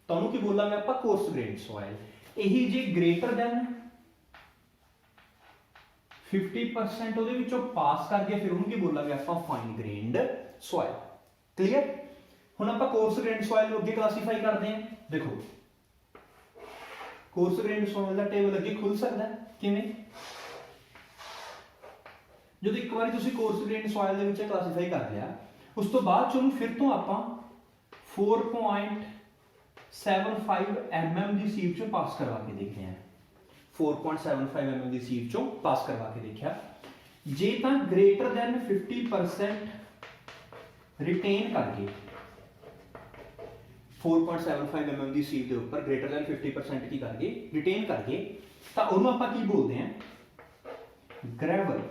ਤਾਂ ਉਹਨੂੰ ਕੀ ਬੋਲਾਂਗੇ ਆਪਾਂ? Coarse grained soil. ਇਹੀ ਜੇ greater than 50% ਉਹਦੇ ਵਿੱਚੋਂ ਪਾਸ ਕਰ ਗਿਆ ਫਿਰ ਉਹਨੂੰ ਕੀ ਬੋਲਾਂਗੇ ਆਪਾਂ? Fine grained soil. ਕਲੀਅਰ? ਹੁਣ ਆਪਾਂ ਕੋਰਸ ਗ੍ਰੇਨਡ ਸੋਇਲ ਨੂੰ ਅੱਗੇ ਕਲਾਸੀਫਾਈ ਕਰਦੇ ਹਾਂ। ਦੇਖੋ ਕੋਰਸ ਗ੍ਰੇਨਡ ਸੋਇਲ ਦਾ ਟੇਬਲ ਅੱਗੇ ਖੁੱਲ ਸਕਦਾ ਕਿਵੇਂ, ਜਦੋਂ ਇੱਕ ਵਾਰੀ ਤੁਸੀਂ ਕੋਰਸ ਗ੍ਰੇਨਡ ਸੋਇਲ ਦੇ ਵਿੱਚ ਕਲਾਸੀਫਾਈ ਕਰ ਲਿਆ, ਉਸ ਤੋਂ ਬਾਅਦ ਚ ਉਹਨੂੰ ਫਿਰ ਤੋਂ ਆਪਾਂ 4.75 mm ਦੀ ਸੀਟ ਚੋਂ ਪਾਸ ਕਰਵਾ ਕੇ ਦੇਖਦੇ ਹਾਂ। 4.75 mm ਦੀ ਸੀਟ ਚੋਂ ਪਾਸ ਕਰਵਾ ਕੇ ਦੇਖਿਆ, ਜੇ ਤਾਂ greater than 50% ਰਿਟੇਨ ਕਰਕੇ 4.75 mm ਦੀ ਸੀਟ ਦੇ ਉੱਪਰ greater than 50% ਕੀ ਕਰਕੇ ਰਿਟੇਨ ਕਰਕੇ, ਤਾਂ ਉਹਨੂੰ ਆਪਾਂ ਕੀ ਬੋਲਦੇ ਹਾਂ, ਗ੍ਰੈਵਲ।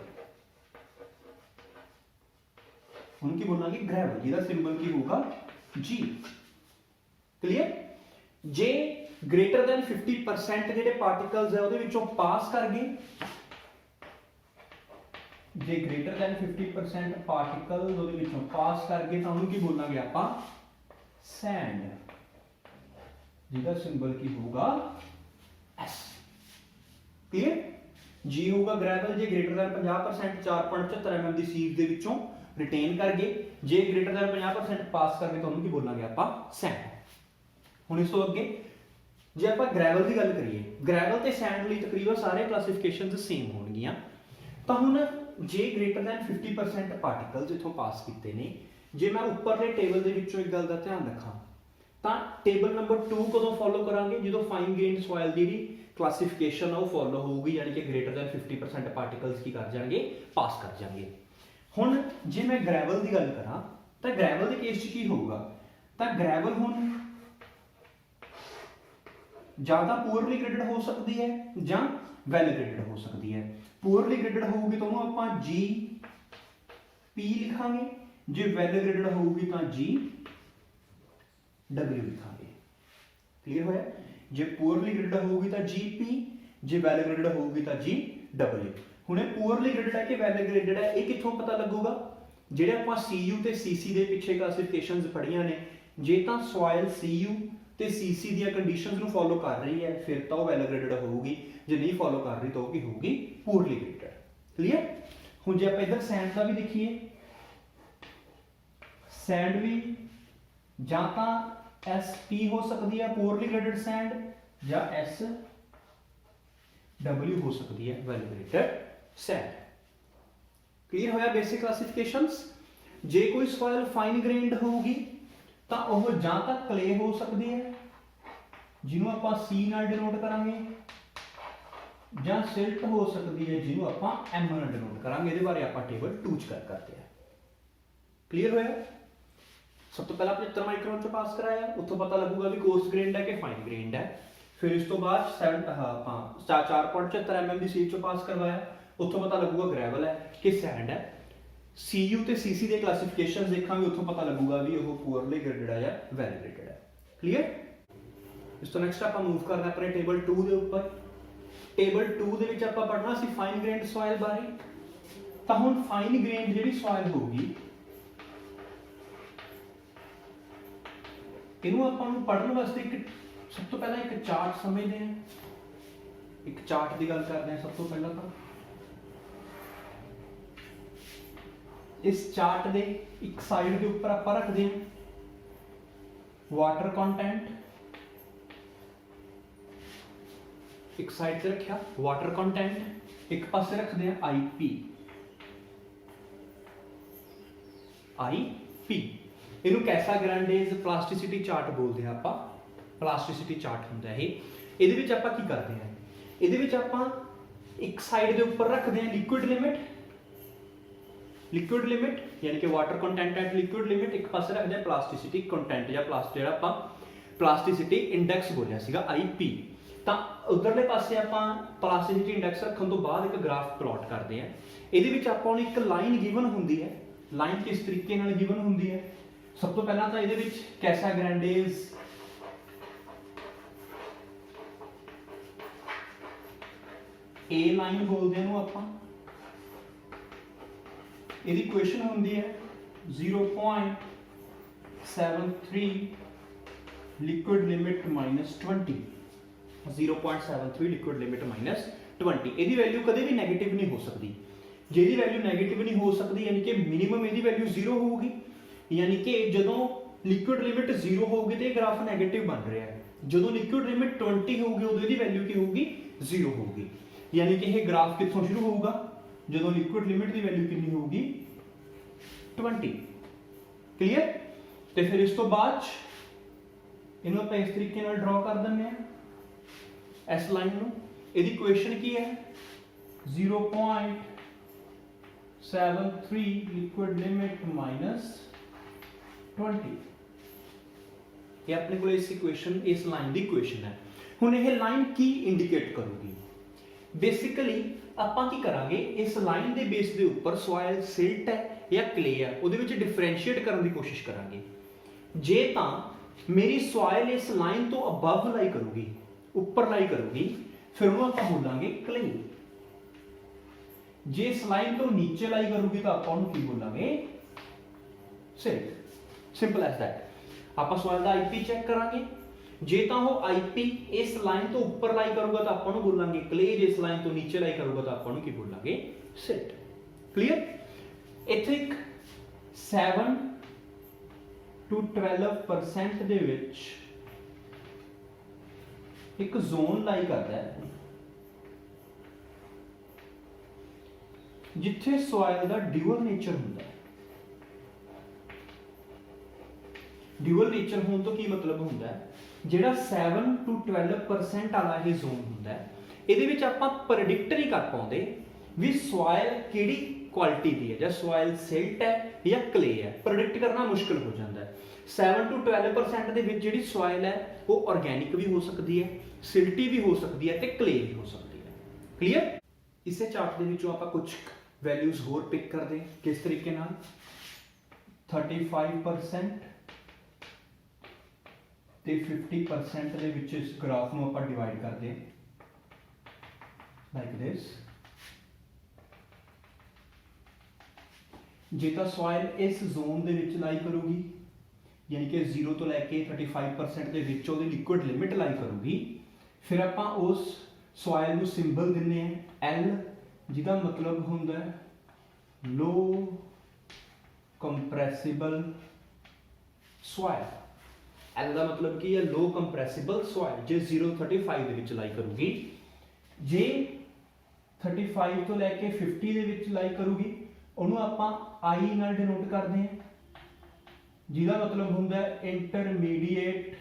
ਉਹਨੂੰ ਕੀ ਬੋਲਾਂਗੇ, ਗ੍ਰੈਵਲ, ਜਿਹਦਾ ਸਿੰਬਲ ਕੀ ਹੋਊਗਾ, G। ਕਲੀਅਰ। ਜੇ greater than 50% ਜਿਹੜੇ ਪਾਰਟੀਕਲਸ ਹੈ ਉਹਦੇ ਵਿੱਚੋਂ ਪਾਸ ਕਰ ਗਏ, ਜੇ greater than 50% ਪਾਰਟੀਕਲਸ ਉਹਦੇ ਵਿੱਚੋਂ ਪਾਸ ਕਰ ਗਏ, ਤਾਂ ਉਹਨੂੰ ਕੀ ਬੋਲਾਂਗੇ ਆਪਾਂ, ਸੈਂਡ, ਜਿਹਦਾ ਸਿੰਬਲ ਕੀ ਹੋਊਗਾ, S। ਕਲੀਅਰ। G ਹੋਊਗਾ ਗ੍ਰੈਵਲ ਜੇ greater than 50% 4.75 mm ਦੀ ਸੀਟ ਦੇ ਵਿੱਚੋਂ ਰਿਟੇਨ ਕਰ ਗਏ, ਜੇ greater than 50% ਪਾਸ ਕਰ ਗਏ ਤਾਂ ਉਹਨੂੰ ਕੀ ਬੋਲਾਂਗੇ ਆਪਾਂ, ਸੈਂਡ। ਹੁਣ ਇਸ ਤੋਂ ਅੱਗੇ ਜੇ ਆਪਾਂ ਗ੍ਰੈਵਲ ਦੀ ਗੱਲ ਕਰੀਏ, ਗ੍ਰੈਵਲ ਤੇ ਸੈਂਡ ਲਈ ਤਕਰੀਬਨ ਸਾਰੇ ਕਲਾਸੀਫਿਕੇਸ਼ਨਸ ਸੇਮ ਹੋਣਗੀਆਂ। ਤਾਂ ਹੁਣ ਜੇ greater than 50% ਪਾਰਟੀਕਲਸ ਇਥੋਂ ਪਾਸ ਕੀਤੇ ਨੇ, ਜੇ ਮੈਂ ਉੱਪਰਲੇ ਟੇਬਲ ਦੇ ਵਿੱਚੋਂ ਇੱਕ ਗੱਲ ਦਾ ਧਿਆਨ ਰੱਖਾਂ, ਤਾਂ ਟੇਬਲ ਨੰਬਰ 2 ਕਦੋਂ ਫੋਲੋ ਕਰਾਂਗੇ, ਜਦੋਂ ਫਾਈਨ ਗ੍ਰੇਨਡ ਸੋਇਲ ਦੀ ਜਿਹੜੀ ਕਲਾਸੀਫਿਕੇਸ਼ਨ ਆ ਉਹ ਫੋਲੋ ਹੋਊਗੀ, ਯਾਨੀ ਕਿ greater than 50% ਪਾਰਟੀਕਲਸ ਕੀ ਕਰ ਜਾਣਗੇ, ਪਾਸ ਕਰ ਜਾਣਗੇ। ਹੁਣ ਜੇ ਮੈਂ ਗ੍ਰੈਵਲ ਦੀ ਗੱਲ ਕਰਾਂ, ਤਾਂ ਗ੍ਰੈਵਲ ਦੇ ਕੇਸ 'ਚ ਕੀ ਹੋਊਗਾ, ਤਾਂ ਗ੍ਰੈਵਲ ਹੁਣ ਜ਼ਿਆਦਾ ਪੂਅਰਲੀ ਗ੍ਰੇਡਡ ਹੋ ਸਕਦੀ ਹੈ ਜਾਂ ਵੈਲ ਗ੍ਰੇਡਡ ਹੋ ਸਕਦੀ ਹੈ। ਪੂਅਰਲੀ ਗ੍ਰੇਡਡ ਹੋਊਗੀ ਤਾਂ ਉਹਨੂੰ ਆਪਾਂ GP ਲਿਖਾਂਗੇ, ਜੇ ਵੈਲ ਗ੍ਰੇਡਡ ਹੋਊਗੀ ਤਾਂ GW ਲਿਖਾਂਗੇ। ਕਲੀਅਰ ਹੋਇਆ। ਜੇ ਪੂਅਰਲੀ ਗ੍ਰੇਡਡ ਹੋਊਗੀ ਤਾਂ GP, ਜੇ ਵੈਲ ਗ੍ਰੇਡਡ ਹੋਊਗੀ ਤਾਂ GW। ਹੁਣ ਇਹ ਪੂਅਰਲੀ ਗ੍ਰੇਡਡ ਹੈ ਕਿ ਵੈਲ ਗ੍ਰੇਡਡ ਹੈ, ਇਹ ਕਿੱਥੋਂ ਪਤਾ ਲੱਗੂਗਾ, ਜਿਹੜੇ ਆਪਾਂ CU ਤੇ CC ਦੇ ਪਿੱਛੇ ਕਲਾਸੀਫਿਕੇਸ਼ਨਸ ਪੜ੍ਹੀਆਂ ਨੇ, ਜੇ ਤਾਂ ਸੋਇਲ CU ਤੇ CC ਦੀਆਂ ਕੰਡੀਸ਼ਨਸ ਨੂੰ ਫੋਲੋ ਕਰ ਰਹੀ ਹੈ ਫਿਰ ਤਾਂ ਉਹ ਵੈਲ ਗ੍ਰੇਡਡ ਹੋਊਗੀ, ਜੇ ਨਹੀਂ ਫੋਲੋ ਕਰ ਰਹੀ ਤਾਂ ਉਹ ਕੀ ਹੋਊਗੀ, ਪੂਅਰਲੀ ਗ੍ਰੇਡਡ। ਕਲੀਅਰ। ਹੁਣ ਜੇ ਆਪਾਂ ਇੱਧਰ ਸੈਂਡ ਦਾ ਵੀ ਦੇਖੀਏ, ਸੈਂਡ ਵੀ ਜਾਂ ਤਾਂ SP ਹੋ ਸਕਦੀ ਹੈ ਪੂਅਰਲੀ ਗ੍ਰੇਡਡ ਸੈਂਡ, ਜਾਂ SW ਹੋ ਸਕਦੀ ਹੈ ਵੈਲ ਗ੍ਰੇਡਡ ਸੈਂਡ। ਕਲੀਅਰ ਹੋਇਆ ਬੇਸਿਕ ਕਲਾਸੀਫਿਕੇਸ਼ਨਸ। ਜੇ ਕੋਈ ਸੋਇਲ ਫਾਈਨ ਗ੍ਰੇਨਡ ਹੋਊਗੀ ਤਾਂ ਉਹ ਜਾਂ ਤਾਂ ਕਲੇ ਹੋ ਸਕਦੀ ਹੈ, ਜਿਹਨੂੰ ਆਪਾਂ C ਨਾਲ ਡਿਨੋਟ ਕਰਾਂਗੇ, ਜਾਂ ਸਿਲਟ ਹੋ ਸਕਦੀ ਹੈ, ਜਿਹਨੂੰ ਆਪਾਂ M ਨਾਲ ਡਿਨੋਟ ਕਰਾਂਗੇ। ਇਹਦੇ ਬਾਰੇ ਆਪਾਂ ਟੇਬਲ 2 ਚ ਕਰਦੇ ਹਾਂ। ਕਲੀਅਰ ਹੋਇਆ। ਸਭ ਤੋਂ ਪਹਿਲਾਂ 75 ਮਾਈਕਰੋਨ ਚ ਪਾਸ ਕਰਾਇਆ, ਉੱਥੋਂ ਪਤਾ ਲੱਗੂਗਾ ਵੀ ਕੋਰਸ ਗ੍ਰੇਨਡ ਹੈ ਕਿ ਫਾਈਨ ਗ੍ਰੇਨਡ ਹੈ। ਫਿਰ ਇਸ ਤੋਂ ਬਾਅਦ 4.75 mm ਦੀ ਸੀਟ ਚੋਂ ਪਾਸ ਕਰਵਾਇਆ, ਉੱਥੋਂ ਪਤਾ ਲੱਗੂਗਾ ਗ੍ਰੈਵਲ ਹੈ ਕਿ ਸੈਂਡ ਹੈ। CU ਤੇ CC ਦੇ ਕਲਾਸੀਫਿਕੇਸ਼ਨਸ ਦੇਖਾਂਗੇ, ਉੱਥੋਂ ਪਤਾ ਲੱਗੂਗਾ ਵੀ ਉਹ ਪੂਅਰਲੀ ਗ੍ਰੇਡਡ ਹੈ ਜਾਂ ਵੈਲ ਗ੍ਰੇਡਡ ਹੈ। ਕਲੀਅਰ। ਇਸ ਤੋਂ ਨੈਕਸਟ ਆਪਾਂ ਮੂਵ ਕਰਨਾ ਆਪਣੇ ਟੇਬਲ 2 ਦੇ ਉੱਪਰ। ਟੇਬਲ 2 ਦੇ ਵਿੱਚ ਆਪਾਂ ਪੜ੍ਹਨਾ ਸੀ ਫਾਈਨ ਗ੍ਰੇਨਡ ਸੋਇਲ ਬਾਰੇ। ਤਾਂ ਹੁਣ ਫਾਈਨ ਗ੍ਰੇਨਡ ਜਿਹੜੀ ਸੋਇਲ ਹੋਊਗੀ, ਇਹਨੂੰ ਆਪਾਂ ਨੂੰ ਪੜ੍ਹਨ ਵਾਸਤੇ ਸਭ ਤੋਂ ਪਹਿਲਾਂ ਇੱਕ ਚਾਰਟ ਸਮਝਦੇ ਹਾਂ। ਇੱਕ ਚਾਰਟ ਦੀ ਗੱਲ ਕਰਦੇ ਹਾਂ ਸਭ ਤੋਂ ਪਹਿਲਾਂ ਤਾਂ। ਇਸ ਚਾਰਟ ਦੇ ਇੱਕ ਸਾਈਡ ਦੇ ਉੱਪਰ ਆਪਾਂ ਰੱਖਦੇ ਹਾਂ ਵਾਟਰ ਕੰਟੈਂਟ, ਇੱਕ ਸਾਈਡ ਤੇ ਰੱਖਿਆ ਵਾਟਰ ਕੰਟੈਂਟ, ਇੱਕ ਪਾਸੇ ਰੱਖਦੇ ਹਾਂ IP। ਇਹਨੂੰ ਕੈਸਾਗ੍ਰਾਂਡੇਜ਼ ਪਲਾਸਟਿਸਿਟੀ ਚਾਰਟ ਬੋਲਦੇ ਆ ਆਪਾਂ। ਪਲਾਸਟਿਸਿਟੀ ਚਾਰਟ ਹੁੰਦਾ ਇਹ। ਇਹਦੇ ਵਿੱਚ ਆਪਾਂ ਕੀ ਕਰਦੇ ਹਾਂ, ਇਹਦੇ ਵਿੱਚ ਆਪਾਂ ਇੱਕ ਸਾਈਡ ਦੇ ਉੱਪਰ ਰੱਖਦੇ ਹਾਂ ਲਿਕੁਇਡ ਲਿਮਿਟ, ਯਾਨੀ ਕਿ water content at liquid limit. ਇੱਕ ਪਾਸੇ ਰੱਖਦੇ ਹਾਂ ਪਲਾਸਟਿਸਿਟੀ ਕੰਟੈਂਟ ਜਾਂ ਜਿਹੜਾ ਆਪਾਂ ਪਲਾਸਟਿਸਿਟੀ ਇੰਡੈਕਸ ਬੋਲਿਆ ਸੀਗਾ IP। ਤਾਂ ਉਧਰਲੇ ਪਾਸੇ ਆਪਾਂ ਪਲਾਸਟਿਸਿਟੀ ਇੰਡੈਕਸ ਰੱਖਣ ਤੋਂ ਬਾਅਦ ਇੱਕ ਗ੍ਰਾਫ ਪਲਾਟ ਕਰਦੇ ਹਾਂ। ਇਹਦੇ ਵਿੱਚ ਆਪਾਂ ਨੂੰ ਇੱਕ ਲਾਈਨ ਗਿਵਨ ਹੁੰਦੀ ਹੈ। ਲਾਈਨ ਕਿਸ ਤਰੀਕੇ ਨਾਲ ਗਿਵਨ ਹੁੰਦੀ ਹੈ, ਸਭ ਤੋਂ ਪਹਿਲਾਂ ਤਾਂ ਇਹਦੇ ਵਿੱਚ ਕੈਸਾਗ੍ਰਾਂਡੇਜ਼ A ਲਾਈਨ ਬੋਲਦੇ ਇਹਨੂੰ ਆਪਾਂ। ਇਹਦੀ ਇਕੁਏਸ਼ਨ ਹੁੰਦੀ ਹੈ 0.73 ਲਿਕੁਇਡ ਲਿਮਿਟ -20। 0.73 liquid limit -20। ਇਹਦੀ ਵੈਲਿਊ ਕਦੇ ਵੀ ਨੈਗੇਟਿਵ ਨਹੀਂ ਹੋ ਸਕਦੀ। ਜੇ ਇਹਦੀ ਵੈਲਿਊ ਨੈਗੇਟਿਵ ਨਹੀਂ ਹੋ ਸਕਦੀ, ਯਾਨੀ ਕਿ ਮਿਨੀਮਮ ਇਹਦੀ ਵੈਲਿਊ 0 ਹੋਊਗੀ। ਯਾਨੀ ਕਿ ਜਦੋਂ ਲਿਕੁਇਡ ਲਿਮਿਟ 0 ਹੋਊਗੀ ਤੇ ਇਹ ਗ੍ਰਾਫ ਨੈਗੇਟਿਵ ਬਣ ਰਿਹਾ ਹੈ, ਜਦੋਂ ਲਿਕੁਇਡ ਲਿਮਿਟ 20 ਹੋਊਗੀ ਉਦੋਂ ਇਹਦੀ ਵੈਲਿਊ ਕੀ ਹੋਊਗੀ 0 ਹੋਊਗੀ। ਯਾਨੀ ਕਿ ਇਹ ਗ੍ਰਾਫ ਕਿੱਥੋਂ ਸ਼ੁਰੂ ਹੋਊਗਾ, ਜਦੋਂ ਲਿਕੁਇਡ ਲਿਮਿਟ ਦੀ ਵੈਲਿਊ ਕਿੰਨੀ ਹੋਊਗੀ 20। ਕਲੀਅਰ। ਤੇ ਫਿਰ ਇਸ ਤੋਂ ਬਾਅਦ ਇਹਨੂੰ ਆਪਾਂ ਇਸ ਤਰੀਕੇ ਨਾਲ ਡਰਾ ਕਰ ਦਿੰਦੇ ਆ ਇਸ ਲਾਈਨ ਨੂੰ। ਇਹਦੀ ਇਕੁਏਸ਼ਨ ਕੀ ਹੈ 0.73 ਲਿਕੁਇਡ ਲਿਮਿਟ -20। ਇਹ ਆਪਣੇ ਕੋਲ ਇਸ ਇਕੁਏਸ਼ਨ, ਇਸ ਲਾਈਨ ਦੀ ਇਕੁਏਸ਼ਨ ਹੈ। ਹੁਣ ਇਹ ਲਾਈਨ ਕੀ ਇੰਡੀਕੇਟ ਕਰੂਗੀ, ਬੇਸਿਕਲੀ ਆਪਾਂ ਕੀ ਕਰਾਂਗੇ, ਇਸ ਲਾਈਨ ਦੇ ਬੇਸ ਦੇ ਉੱਪਰ ਸੋਇਲ ਸਿਲਟ ਹੈ ਜਾਂ ਕਲੇ ਹੈ ਉਹਦੇ ਵਿੱਚ ਡਿਫਰੈਂਸ਼ੀਏਟ ਕਰਨ ਦੀ ਕੋਸ਼ਿਸ਼ ਕਰਾਂਗੇ। ਜੇ ਤਾਂ ਮੇਰੀ ਸੋਇਲ ਇਸ ਲਾਈਨ ਤੋਂ ਅਬਵ ਲਾਈ ਕਰੂਗੀ, ਉੱਪਰ ਲਾਈ ਕਰੂਗੀ, ਫਿਰ ਉਹਨੂੰ ਆਪਾਂ ਬੋਲਾਂਗੇ ਕਲੇ। ਜੇ ਇਸ ਲਾਈਨ ਤੋਂ ਨੀਚੇ ਲਾਈ ਕਰੂਗੀ ਤਾਂ ਆਪਾਂ ਉਹਨੂੰ ਕੀ ਬੋਲਾਂਗੇ ਸਿਲਟ। Simple S that. ਆਪਾਂ ਸੋਇਲ ਦਾ ਆਈਪੀ ਚੈੱਕ ਕਰਾਂਗੇ, ਜੇ ਤਾਂ ਉਹ ਆਈਪੀ ਇਸ ਲਾਈਨ ਤੋਂ ਉੱਪਰ ਲਾਈ ਕਰੂਗਾ ਤਾਂ ਆਪਾਂ ਉਹਨੂੰ ਬੋਲਾਂਗੇ ਕਲੇ, ਜੇ ਇਸ ਲਾਈਨ ਤੋਂ ਨੀਚੇ ਲਾਈ ਕਰੂਗਾ ਤਾਂ ਆਪਾਂ ਉਹਨੂੰ ਕੀ ਬੋਲਾਂਗੇ ਸਿਲਟ। ਕਲੀਅਰ। ਇੱਥੇ ਇੱਕ 7 to 12% ਦੇ ਵਿੱਚ ਇੱਕ ਜ਼ੋਨ ਲਾਈ ਕਰਦਾ ਹੈ ਜਿੱਥੇ ਸੋਇਲ ਦਾ ਡਿਊਅਲ ਨੇਚਰ ਹੁੰਦਾ ਹੈ। ਡਿਊਅਲ ਨੇਚਰ ਹੋਣ ਤੋਂ ਕੀ ਮਤਲਬ ਹੁੰਦਾ ਹੈ, ਜਿਹੜਾ 7 to 12% ਵਾਲਾ ਇਹ ਜ਼ੋਨ ਹੁੰਦਾ ਹੈ, ਇਹਦੇ ਵਿੱਚ ਆਪਾਂ ਪ੍ਰੈਡਿਕਟ ਨਹੀਂ ਕਰ ਪਾਉਂਦੇ ਵੀ ਸੋਇਲ ਕਿਹੜੀ ਕੁਆਲਿਟੀ ਦੀ ਹੈ, ਜਾਂ ਸੋਇਲ ਸਿਲਟ ਹੈ ਜਾਂ ਕਲੇ ਹੈ। ਪ੍ਰੈਡਿਕਟ ਕਰਨਾ ਮੁਸ਼ਕਲ ਹੋ ਜਾਂਦਾ ਹੈ। 7 to 12% ਦੇ ਵਿੱਚ ਜਿਹੜੀ ਸੋਇਲ ਹੈ ਉਹ ਆਰਗੈਨਿਕ ਵੀ ਹੋ ਸਕਦੀ ਹੈ, ਸਿਲਟੀ ਵੀ ਹੋ ਸਕਦੀ ਹੈ ਤੇ ਕਲੇ ਵੀ ਹੋ ਸਕਦੀ ਹੈ। ਕਲੀਅਰ। ਇਸੇ ਚਾਰਟ ਦੇ ਵਿੱਚੋਂ ਆਪਾਂ ਕੁਝ ਵੈਲਿਊਜ਼ ਹੋਰ ਪਿਕ ਕਰਦੇ ਹਾਂ। ਕਿਸ ਤਰੀਕੇ ਨਾਲ 35% ਤੇ 50% ਦੇ ਵਿੱਚ ਇਸ ਗ੍ਰਾਫ ਨੂੰ ਆਪਾਂ ਡਿਵਾਈਡ ਕਰਦੇ ਹਾਂ ਲਾਈਕ ਦਿਸ। ਜੇ ਤਾਂ ਸੋਇਲ ਇਸ ਜ਼ੋਨ ਦੇ ਵਿੱਚ ਲਾਈ ਕਰੂਗੀ, ਯਾਨੀ ਕਿ 0 ਤੋਂ ਲੈ ਕੇ 35% ਦੇ ਵਿੱਚ ਉਹਦੀ ਲਿਕੁਇਡ ਲਿਮਿਟ ਲਾਈ ਕਰੂਗੀ, ਫਿਰ ਆਪਾਂ ਉਸ ਸੋਇਲ ਨੂੰ ਸਿੰਬਲ ਦਿੰਨੇ ਆ L, ਜਿਹਦਾ ਮਤਲਬ ਹੁੰਦਾ ਹੈ ਲੋ ਕੰਪਰੈਸਿਬਲ ਸੋਇਲ। L ਦਾ ਮਤਲਬ ਕੀ ਹੈ, ਲੋ ਕੰਪਰੈਸਿਬਲ ਸੋਇਲ। ਜੇ 0 35 ਦੇ ਵਿੱਚ ਲਾਈ ਕਰੂਗੀ, ਜੇ 35 ਤੋਂ ਲੈ ਕੇ 50 ਦੇ ਵਿੱਚ ਲਾਈ ਕਰੂਗੀ, ਉਹਨੂੰ ਆਪਾਂ I ਨਾਲ ਡਿਨੋਟ ਕਰਦੇ ਹਾਂ, ਜਿਹਦਾ ਮਤਲਬ ਹੁੰਦਾ ਹੈ ਇੰਟਰਮੀਡੀਏਟ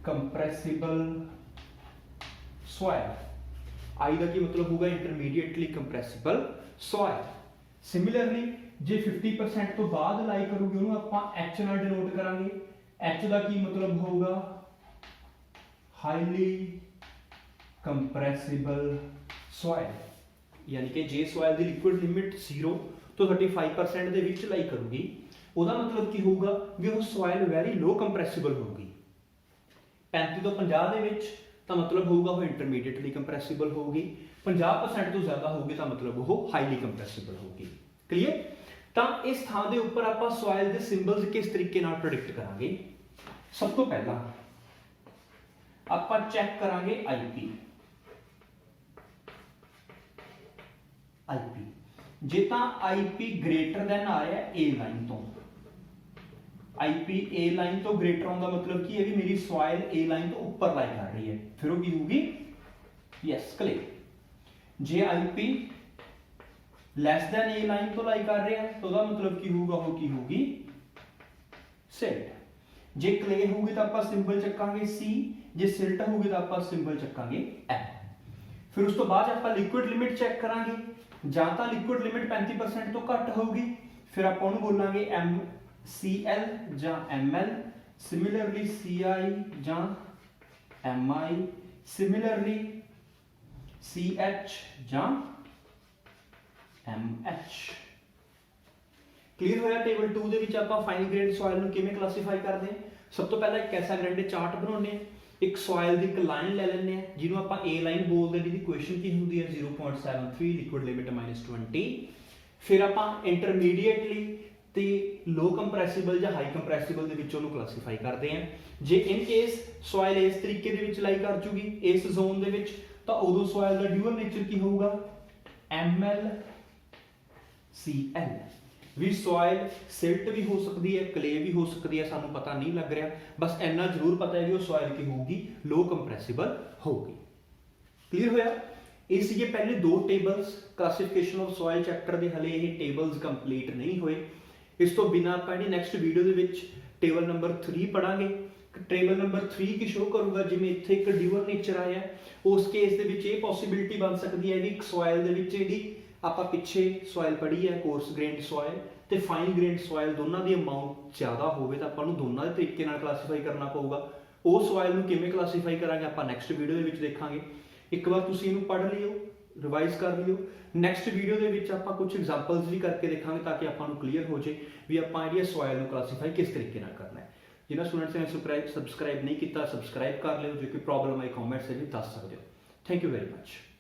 ਕੰਪਰੈਸਿਬਲ ਸੋਇਲ। I ਦਾ ਕੀ ਮਤਲਬ ਹੋਊਗਾ ਇੰਟਰਮੀਡੀਏਟਲੀ ਕੰਪਰੈਸਿਬਲ ਸੋਇਲ। ਸਿਮਿਲਰਲੀ ਜੇ 50% ਤੋਂ ਬਾਅਦ ਲਾਈ ਕਰੂਗੀ, ਉਹਨੂੰ ਆਪਾਂ H ਨਾਲ ਡਿਨੋਟ ਕਰਾਂਗੇ। H ਦਾ ਕੀ ਮਤਲਬ ਹੋਊਗਾ ਹਾਈਲੀ ਕੰਪਰੈਸਿਬਲ ਸੋਇਲ। ਯਾਨੀ ਕਿ ਜੇ ਸੋਇਲ ਦੀ ਲਿਕੁਇਡ ਲਿਮਿਟ 0 ਤੋਂ 35% ਦੇ ਵਿੱਚ ਲਾਈ ਕਰੂਗੀ, ਉਹਦਾ ਮਤਲਬ ਕੀ ਹੋਊਗਾ ਵੀ ਉਹ ਸੋਇਲ ਵੈਰੀ ਲੋ ਕੰਪਰੈਸਿਬਲ ਹੋਊਗੀ। 35 ਤੋਂ 50 ਦੇ ਵਿੱਚ ਤਾਂ ਮਤਲਬ ਹੋਊਗਾ ਉਹ ਇੰਟਰਮੀਡੀਏਟਲੀ ਕੰਪਰੈਸਿਬਲ ਹੋਊਗੀ। 50% ਤੋਂ ਜ਼ਿਆਦਾ ਹੋਊਗੀ ਤਾਂ ਮਤਲਬ ਉਹ ਹਾਈਲੀ ਕੰਪਰੈਸਿਬਲ ਹੋਊਗੀ। ਕਲੀਅਰ। ਤਾਂ ਇਸ ਥਾਂ ਦੇ ਉੱਪਰ ਆਪਾਂ ਸੋਇਲ ਦੇ ਸਿੰਬਲਸ ਕਿਸ ਤਰੀਕੇ ਨਾਲ ਪ੍ਰੈਡਿਕਟ ਕਰਾਂਗੇ। ਸਭ ਤੋਂ ਪਹਿਲਾਂ ਆਪਾਂ ਚੈੱਕ ਕਰਾਂਗੇ ਆਈਪੀ। ਆਈਪੀ ਜੇ ਤਾਂ ਆਈਪੀ ਗ੍ਰੇਟਰ ਦੈਨ ਆ ਰਿਹਾ A ਲਾਈਨ ਤੋਂ, ਆਈਪੀ A ਲਾਈਨ ਤੋਂ ਗ੍ਰੇਟਰ ਹੋਣ ਦਾ ਮਤਲਬ ਕੀ ਹੈ ਵੀ ਮੇਰੀ ਸੋਇਲ A ਲਾਈਨ ਤੋਂ ਉੱਪਰ ਲਾਈ ਕਰ ਰਹੀ ਹੈ, ਫਿਰ ਉਹ ਕੀ ਹੋਊਗੀ ਯੈਸ ਕਲੇ। ਜੇ IP less than A line ਤੋਂ ਲਾਈ ਕਰ ਰਿਹਾ ਤਾਂ ਉਹਦਾ ਮਤਲਬ ਕੀ ਹੋਊਗਾ, ਉਹ ਕੀ ਹੋਊਗੀ ਸਿਲਟ। ਜੇ ਕਲੇ ਹੋਊਗੀ ਤਾਂ ਆਪਾਂ ਸਿੰਬਲ ਚੱਕਾਂਗੇ C, ਜੇ ਸਿਲਟ ਹੋਊਗੀ ਤਾਂ ਆਪਾਂ ਸਿੰਬਲ ਚੱਕਾਂਗੇ M। ਫਿਰ ਉਸ ਤੋਂ ਬਾਅਦ ਆਪਾਂ ਲਿਕੁਇਡ ਲਿਮਿਟ ਚੈੱਕ ਕਰਾਂਗੇ। ਜਾਂ ਤਾਂ ਲਿਕੁਇਡ ਲਿਮਿਟ 35% ਤੋਂ ਘੱਟ ਹੋਊਗੀ, ਫਿਰ ਆਪਾਂ ਉਹਨੂੰ ਬੋਲਾਂਗੇ MCL ਜਾਂ ML। ਸਿਮਿਲਰਲੀ CI ਜਾਂ MI, ਸਿਮਿਲਰਲੀ CH ਜਾਂ MH। ਕਲੀਅਰ ਹੋਇਆ। ਟੇਬਲ 2 ਦੇ ਵਿੱਚ ਆਪਾਂ ਫਾਈਨ ਗ੍ਰੇਡ ਸੋਇਲ ਨੂੰ ਕਿਵੇਂ ਕਲਾਸੀਫਾਈ ਕਰਦੇ ਹਾਂ। ਸਭ ਤੋਂ ਪਹਿਲਾਂ ਇੱਕ ਐਸਾ ਗ੍ਰੈਂਡੇ ਚਾਰਟ ਬਣਾਉਂਦੇ ਹਾਂ, ਇੱਕ ਸੋਇਲ ਦੀ ਇੱਕ ਲਾਈਨ ਲੈ ਲੈਂਦੇ ਆ ਜਿਹਨੂੰ ਆਪਾਂ A ਲਾਈਨ ਬੋਲਦੇ ਹਾਂ, ਜਿਹਦੀ ਇਕੁਏਸ਼ਨ ਕੀ ਹੁੰਦੀ ਹੈ 0.73 ਲਿਕੁਇਡ ਲਿਮਿਟ -20। ਫਿਰ ਆਪਾਂ ਇੰਟਰਮੀਡੀਏਟਲੀ ਤੇ ਲੋ ਕੰਪਰੈਸਿਬਲ ਜਾਂ ਹਾਈ ਕੰਪਰੈਸਿਬਲ ਦੇ ਵਿੱਚ ਉਹਨੂੰ ਕਲਾਸੀਫਾਈ ਕਰਦੇ ਹਾਂ। ਜੇ ਇਨ ਕੇਸ ਸੋਇਲ ਇਸ ਤਰੀਕੇ ਦੇ ਵਿੱਚ ਲਾਈ ਕਰ ਜੂਗੀ ਇਸ ਜ਼ੋਨ ਦੇ ਵਿੱਚ, ਤਾਂ ਉਦੋਂ ਸੋਇਲ ਦਾ ਡਿਊਅਲ ਨੇਚਰ ਕੀ ਹੋਊਗਾ MlCl। ਵੀ ਸੋਇਲ ਸਿਲਟ ਵੀ ਹੋ ਸਕਦੀ ਹੈ, ਕਲੇ ਵੀ ਹੋ ਸਕਦੀ ਹੈ, ਸਾਨੂੰ ਪਤਾ ਨਹੀਂ ਲੱਗ ਰਿਹਾ, ਬਸ ਇੰਨਾ ਜ਼ਰੂਰ ਪਤਾ ਹੈ ਕਿ ਉਹ ਸੋਇਲ ਕੀ ਹੋਊਗੀ, ਲੋ ਕੰਪਰੈਸਿਬਲ ਹੋਊਗੀ। ਕਲੀਅਰ ਹੋਇਆ? ਇਹ ਸੀਗੇ ਪਹਿਲੇ ਦੋ tables classification of soil chapter ਦੇ। ਹਲੇ ਇਹ ਟੇਬਲਸ ਕੰਪਲੀਟ ਨਹੀਂ ਹੋਏ। ਇਸ ਤੋਂ ਬਿਨਾਂ ਆਪਾਂ ਜਿਹੜੀ ਨੈਕਸਟ ਵੀਡੀਓ ਦੇ ਵਿੱਚ ਟੇਬਲ ਨੰਬਰ 3 ਪੜਾਂਗੇ। ਟੇਬਲ ਨੰਬਰ 3 ਕੀ ਸ਼ੋ ਕਰੂਗਾ, ਜਿਵੇਂ ਇੱਥੇ ਇੱਕ ਡਿਊਅਰ ਨੇਚਰ ਆਇਆ, ਉਸ ਕੇਸ ਦੇ ਵਿੱਚ ਇਹ ਪੋਸੀਬਿਲਿਟੀ ਬਣ ਸਕਦੀ ਹੈ ਵੀ ਇੱਕ ਸੋਇਲ ਦੇ ਵਿੱਚ ਜਿਹੜੀ ਆਪਾਂ ਪਿੱਛੇ ਸੋਇਲ ਪੜ੍ਹੀ ਹੈ, ਕੋਰਸ ਗ੍ਰੇਨਡ ਸੋਇਲ ਤੇ ਫਾਈਨ ਗ੍ਰੇਨਡ ਸੋਇਲ, ਦੋਨਾਂ ਦੀ ਅਮਾਉਂਟ ਜ਼ਿਆਦਾ ਹੋਵੇ ਤਾਂ ਆਪਾਂ ਨੂੰ ਦੋਨਾਂ ਦੇ ਤਰੀਕੇ ਨਾਲ ਕਲਾਸੀਫਾਈ ਕਰਨਾ ਪਊਗਾ। ਉਹ ਸੋਇਲ ਨੂੰ ਕਿਵੇਂ ਕਲਾਸੀਫਾਈ ਕਰਾਂਗੇ ਆਪਾਂ ਨੈਕਸਟ ਵੀਡੀਓ ਦੇ ਵਿੱਚ ਦੇਖਾਂਗੇ। ਇੱਕ ਵਾਰ ਤੁਸੀਂ ਇਹਨੂੰ ਪੜ੍ਹ ਲਿਓ, ਰਿਵਾਈਜ਼ ਕਰ ਲਿਓ। ਨੈਕਸਟ ਵੀਡੀਓ ਦੇ ਵਿੱਚ ਆਪਾਂ ਕੁਝ ਐਗਜ਼ਾਮਪਲਸ ਵੀ ਕਰਕੇ ਦੇਖਾਂਗੇ ਤਾਂ ਕਿ ਆਪਾਂ ਨੂੰ ਕਲੀਅਰ ਹੋ ਜੇ ਵੀ ਆਪਾਂ ਜਿਹੜੀ ਸੋਇਲ ਨੂੰ ਕਲਾਸੀਫਾਈ ਕਿਸ ਤਰੀਕੇ ਨਾਲ ਕਰਨਾ ਹੈ। ਜਿਨ੍ਹਾਂ ਸਟੂਡੈਂਟਸ ਨੇ ਸਬਸਕ੍ਰਾਈਬ ਨਹੀਂ ਕੀਤਾ, ਸਬਸਕ੍ਰਾਈਬ ਕਰ ਲਿਓ। ਜੇ ਕੋਈ ਪ੍ਰੋਬਲਮ ਆਈ ਕਮੈਂਟਸ ਦੇ ਵਿੱਚ ਦੱਸ ਸਕਦੇ ਹੋ। Thank you very much.